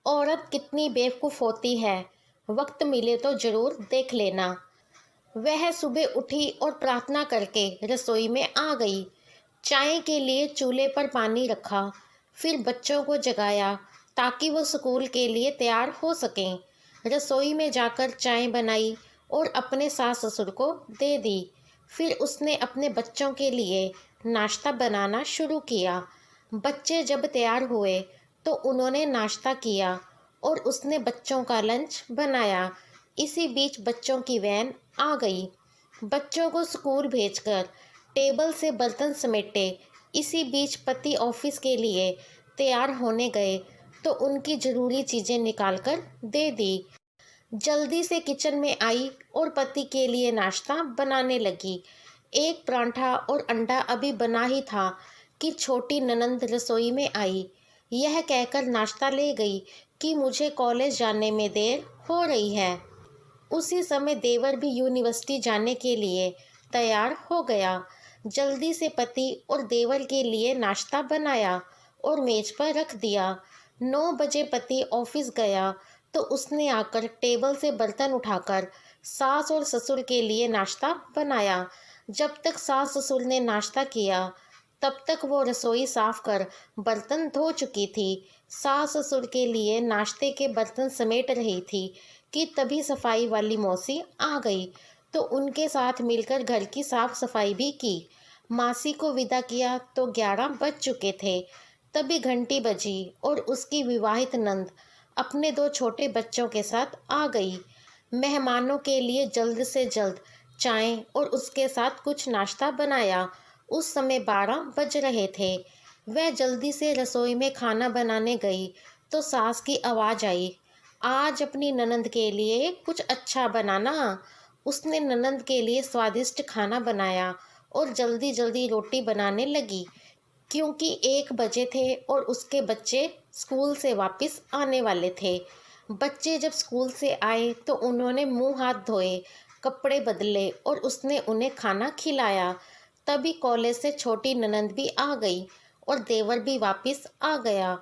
औरत कितनी बेवकूफ़ होती है, वक्त मिले तो ज़रूर देख लेना। वह सुबह उठी और प्रार्थना करके रसोई में आ गई। चाय के लिए चूल्हे पर पानी रखा, फिर बच्चों को जगाया ताकि वो स्कूल के लिए तैयार हो सकें। रसोई में जाकर चाय बनाई और अपने सास ससुर को दे दी। फिर उसने अपने बच्चों के लिए नाश्ता बनाना शुरू किया। बच्चे जब तैयार हुए तो उन्होंने नाश्ता किया और उसने बच्चों का लंच बनाया। इसी बीच बच्चों की वैन आ गई। बच्चों को स्कूल भेजकर टेबल से बर्तन समेटे। इसी बीच पति ऑफिस के लिए तैयार होने गए तो उनकी ज़रूरी चीज़ें निकालकर दे दी। जल्दी से किचन में आई और पति के लिए नाश्ता बनाने लगी। एक परांठा और अंडा अभी बना ही था कि छोटी ननंद रसोई में आई। यह कहकर नाश्ता ले गई कि मुझे कॉलेज जाने में देर हो रही है। उसी समय देवर भी यूनिवर्सिटी जाने के लिए तैयार हो गया। जल्दी से पति और देवर के लिए नाश्ता बनाया और मेज पर रख दिया। 9 बजे पति ऑफिस गया तो उसने आकर टेबल से बर्तन उठाकर सास और ससुर के लिए नाश्ता बनाया। जब तक सास ससुर ने नाश्ता किया तब तक वो रसोई साफ कर बर्तन धो चुकी थी। सास ससुर के लिए नाश्ते के बर्तन समेट रही थी कि तभी सफाई वाली मौसी आ गई तो उनके साथ मिलकर घर की साफ सफाई भी की। मासी को विदा किया तो 11 बज चुके थे। तभी घंटी बजी और उसकी विवाहित नंद अपने 2 छोटे बच्चों के साथ आ गई। मेहमानों के लिए जल्द से जल्द चाय और उसके साथ कुछ नाश्ता बनाया। उस समय 12 बज रहे थे। वह जल्दी से रसोई में खाना बनाने गई तो सास की आवाज़ आई, आज अपनी ननंद के लिए कुछ अच्छा बनाना। उसने ननंद के लिए स्वादिष्ट खाना बनाया और जल्दी जल्दी रोटी बनाने लगी क्योंकि 1 बजे थे और उसके बच्चे स्कूल से वापस आने वाले थे। बच्चे जब स्कूल से आए तो उन्होंने मुंह हाथ धोए, कपड़े बदले और उसने उन्हें खाना खिलाया। तभी कॉलेज से छोटी ननंद भी आ गई और देवर भी वापस आ गया।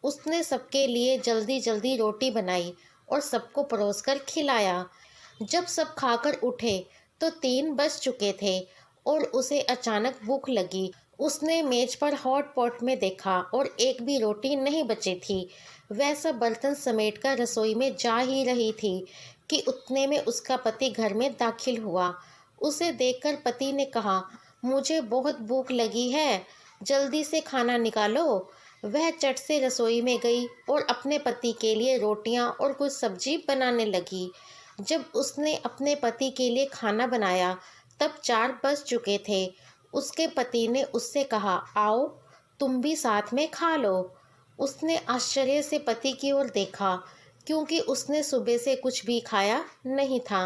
उसने सबके लिए जल्दी जल्दी रोटी बनाई और सबको परोसकर खिलाया। जब सब खाकर उठे तो 3 बज चुके थे और उसे अचानक भूख लगी। उसने मेज पर हॉट पॉट में देखा और एक भी रोटी नहीं बची थी। वह सब बर्तन समेटकर रसोई में जा ही रही थी कि उतने में उसका पति घर में दाखिल हुआ। उसे देखकर पति ने कहा, मुझे बहुत भूख लगी है, जल्दी से खाना निकालो। वह चट से रसोई में गई और अपने पति के लिए रोटियां और कुछ सब्जी बनाने लगी। जब उसने अपने पति के लिए खाना बनाया तब 4 बज चुके थे। उसके पति ने उससे कहा, आओ तुम भी साथ में खा लो। उसने आश्चर्य से पति की ओर देखा क्योंकि उसने सुबह से कुछ भी खाया नहीं था।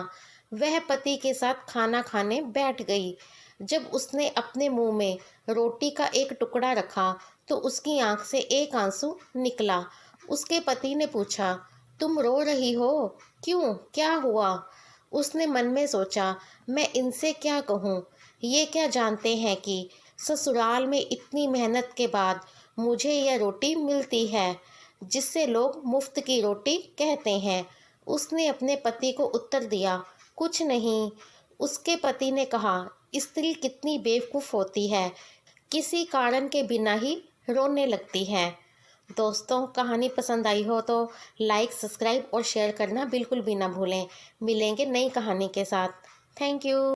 वह पति के साथ खाना खाने बैठ गई। जब उसने अपने मुंह में रोटी का एक टुकड़ा रखा तो उसकी आंख से एक आंसू निकला। उसके पति ने पूछा, तुम रो रही हो, क्यों, क्या हुआ? उसने मन में सोचा, मैं इनसे क्या कहूँ? ये क्या जानते हैं कि ससुराल में इतनी मेहनत के बाद मुझे यह रोटी मिलती है जिससे लोग मुफ्त की रोटी कहते हैं। उसने अपने पति को उत्तर दिया, कुछ नहीं। उसके पति ने कहा, स्त्री कितनी बेवकूफ़ होती है, किसी कारण के बिना ही रोने लगती है। दोस्तों, कहानी पसंद आई हो तो लाइक, सब्सक्राइब और शेयर करना बिल्कुल भी ना भूलें। मिलेंगे नई कहानी के साथ। Thank you.